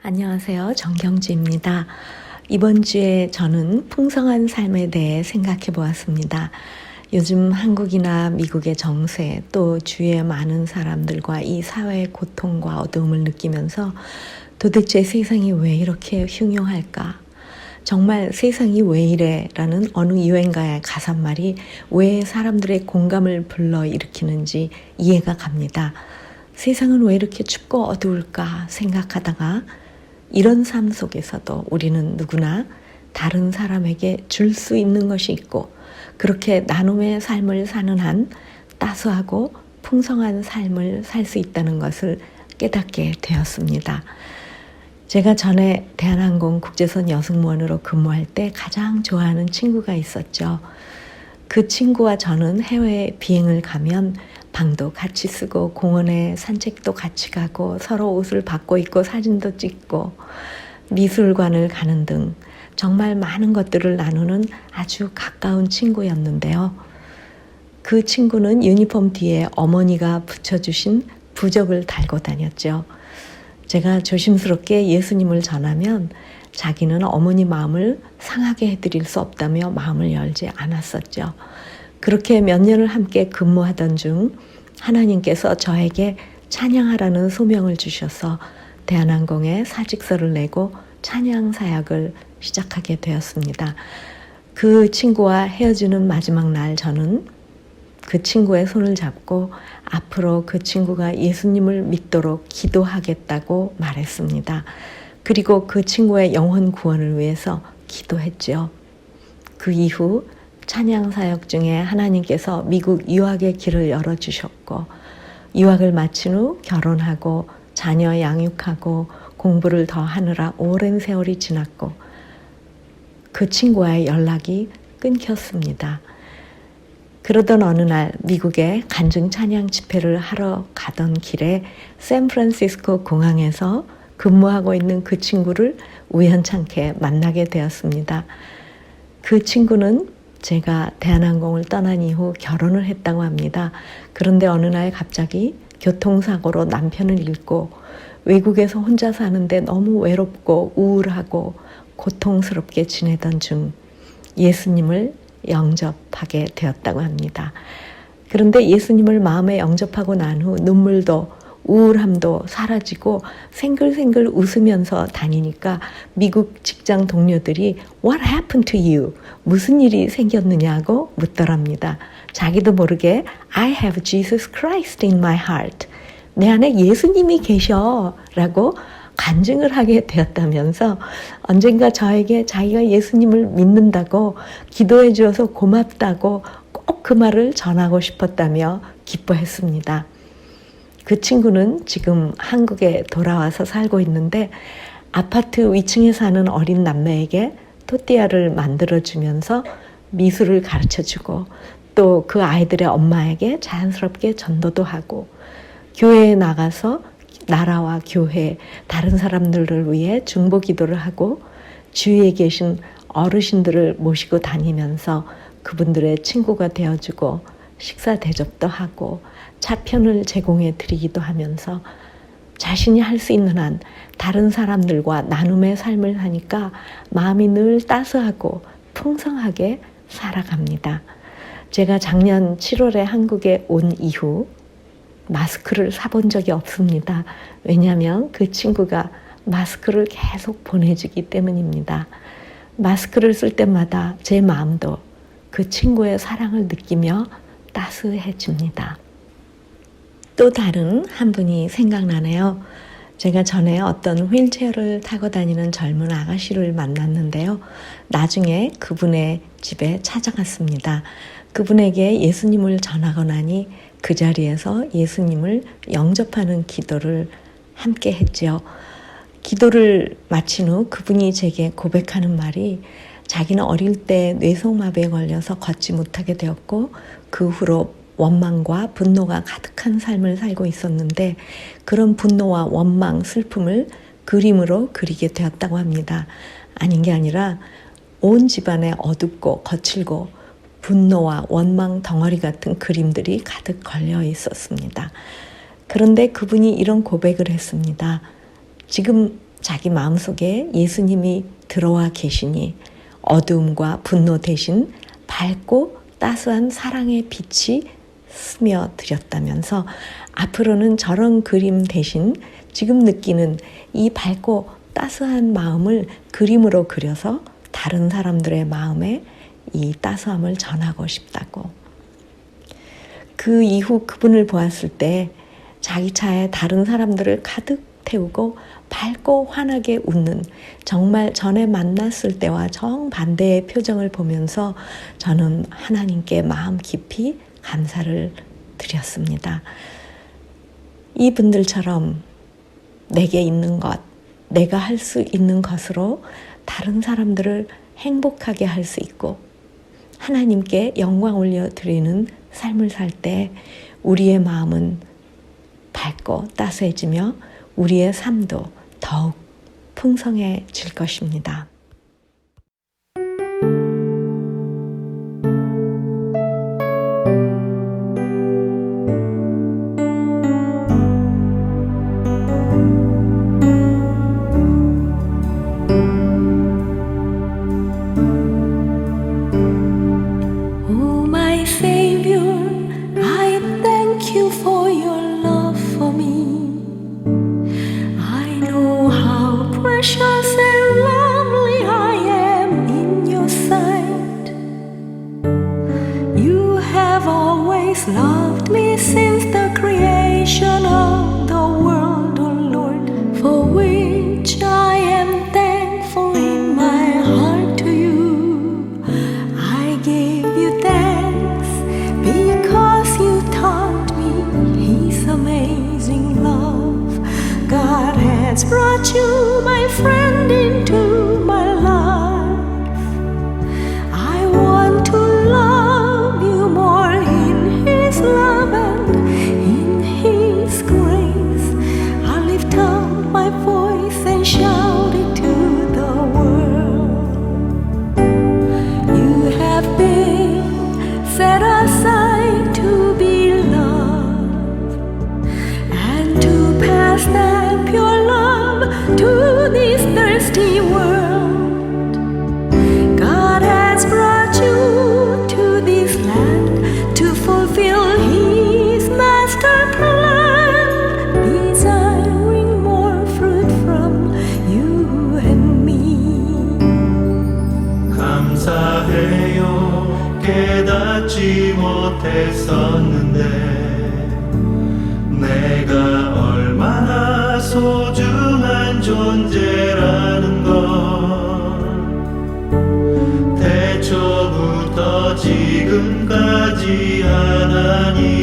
안녕하세요. 정경주입니다. 이번 주에 저는 풍성한 삶에 대해 생각해 보았습니다. 요즘 한국이나 미국의 정세, 또 주위의 많은 사람들과 이 사회의 고통과 어려움을 느끼면서 도대체 세상이 왜 이렇게 흉흉할까? 정말 세상이 왜 이래? 라는 어느 유행가의 가사말이 왜 사람들의 공감을 불러일으키는지 이해가 갑니다. 세상은 왜 이렇게 춥고 어두울까 생각하다가 이런 삶 속에서도 우리는 누구나 다른 사람에게 줄 수 있는 것이 있고 그렇게 나눔의 삶을 사는 한 따스하고 풍성한 삶을 살 수 있다는 것을 깨닫게 되었습니다. 제가 전에 대한항공 국제선 여승무원으로 근무할 때 가장 좋아하는 친구가 있었죠. 그 친구와 저는 해외 비행을 가면 방도 같이 쓰고 공원에 산책도 같이 가고 서로 옷을 바꿔 입고 사진도 찍고 미술관을 가는 등 정말 많은 것들을 나누는 아주 가까운 친구였는데요. 그 친구는 유니폼 뒤에 어머니가 붙여주신 부적을 달고 다녔죠. 제가 조심스럽게 예수님을 전하면 자기는 어머니 마음을 상하게 해드릴 수 없다며 마음을 열지 않았었죠. 그렇게 몇 년을 함께 근무하던 중 하나님께서 저에게 찬양하라는 소명을 주셔서 대한항공에 사직서를 내고 찬양 사역을 시작하게 되었습니다. 그 친구와 헤어지는 마지막 날 저는 그 친구의 손을 잡고 앞으로 그 친구가 예수님을 믿도록 기도하겠다고 말했습니다. 그리고 그 친구의 영혼 구원을 위해서 기도했죠. 그 이후 찬양 사역 중에 하나님께서 미국 유학의 길을 열어주셨고 유학을 마친 후 결혼하고 자녀 양육하고 공부를 더 하느라 오랜 세월이 지났고 그 친구와의 연락이 끊겼습니다. 그러던 어느 날 미국에 간증 찬양 집회를 하러 가던 길에 샌프란시스코 공항에서 근무하고 있는 그 친구를 우연찮게 만나게 되었습니다. 그 친구는 제가 대한항공을 떠난 이후 결혼을 했다고 합니다. 그런데 어느 날 갑자기 교통사고로 남편을 잃고 외국에서 혼자 사는데 너무 외롭고 우울하고 고통스럽게 지내던 중 예수님을 영접하게 되었다고 합니다. 그런데 예수님을 마음에 영접하고 난 후 눈물도 우울함도 사라지고 생글생글 웃으면서 다니니까 미국 직장 동료들이 What happened to you? 무슨 일이 생겼느냐고 묻더랍니다. 자기도 모르게 I have Jesus Christ in my heart. 내 안에 예수님이 계셔 라고 간증을 하게 되었다면서 언젠가 저에게 자기가 예수님을 믿는다고 기도해 주어서 고맙다고 꼭 그 말을 전하고 싶었다며 기뻐했습니다. 그 친구는 지금 한국에 돌아와서 살고 있는데 아파트 위층에 사는 어린 남매에게 토띠아를 만들어주면서 미술을 가르쳐주고 또 그 아이들의 엄마에게 자연스럽게 전도도 하고 교회에 나가서 나라와 교회, 다른 사람들을 위해 중보 기도를 하고 주위에 계신 어르신들을 모시고 다니면서 그분들의 친구가 되어주고 식사 대접도 하고 차편을 제공해 드리기도 하면서 자신이 할 수 있는 한 다른 사람들과 나눔의 삶을 하니까 마음이 늘 따스하고 풍성하게 살아갑니다. 제가 작년 7월에 한국에 온 이후 마스크를 사본 적이 없습니다. 왜냐하면 그 친구가 마스크를 계속 보내주기 때문입니다. 마스크를 쓸 때마다 제 마음도 그 친구의 사랑을 느끼며 따스해집니다. 또 다른 한 분이 생각나네요. 제가 전에 어떤 휠체어를 타고 다니는 젊은 아가씨를 만났는데요. 나중에 그분의 집에 찾아갔습니다. 그분에게 예수님을 전하고 나니 그 자리에서 예수님을 영접하는 기도를 함께 했죠. 기도를 마친 후 그분이 제게 고백하는 말이 자기는 어릴 때 뇌성마비에 걸려서 걷지 못하게 되었고 그 후로 원망과 분노가 가득한 삶을 살고 있었는데 그런 분노와 원망, 슬픔을 그림으로 그리게 되었다고 합니다. 아닌 게 아니라 온 집안에 어둡고 거칠고 분노와 원망 덩어리 같은 그림들이 가득 걸려 있었습니다. 그런데 그분이 이런 고백을 했습니다. 지금 자기 마음속에 예수님이 들어와 계시니 어두움과 분노 대신 밝고 따스한 사랑의 빛이 스며들었다면서 앞으로는 저런 그림 대신 지금 느끼는 이 밝고 따스한 마음을 그림으로 그려서 다른 사람들의 마음에 이 따스함을 전하고 싶다고. 그 이후 그분을 보았을 때 자기 차에 다른 사람들을 가득 태우고 밝고 환하게 웃는, 정말 전에 만났을 때와 정반대의 표정을 보면서 저는 하나님께 마음 깊이 감사를 드렸습니다. 이분들처럼 내게 있는 것, 내가 할 수 있는 것으로 다른 사람들을 행복하게 할 수 있고 하나님께 영광 올려드리는 삶을 살 때 우리의 마음은 밝고 따스해지며 우리의 삶도 더욱 풍성해질 것입니다. Oh, my Savior, I thank you for your love for me. I know how precious and lovely I am in your sight. You have always loved me since the creation of the world, oh Lord, for which I am thankful in my heart to you. I give you thanks because you taught me His amazing love. God has brought you, my friend, into my life. I want to love you more in His love and in His grace. I lift up my voice and shout it to the world. You have been set aside to be loved and to pass that pure love to this thirsty world. God has brought you to this land to fulfill His master plan, desiring more fruit from you and me. 감사해요. 깨닫지 못했었는데 내가 얼마나 소중한 존재라는 걸 태초부터 지금까지 하나님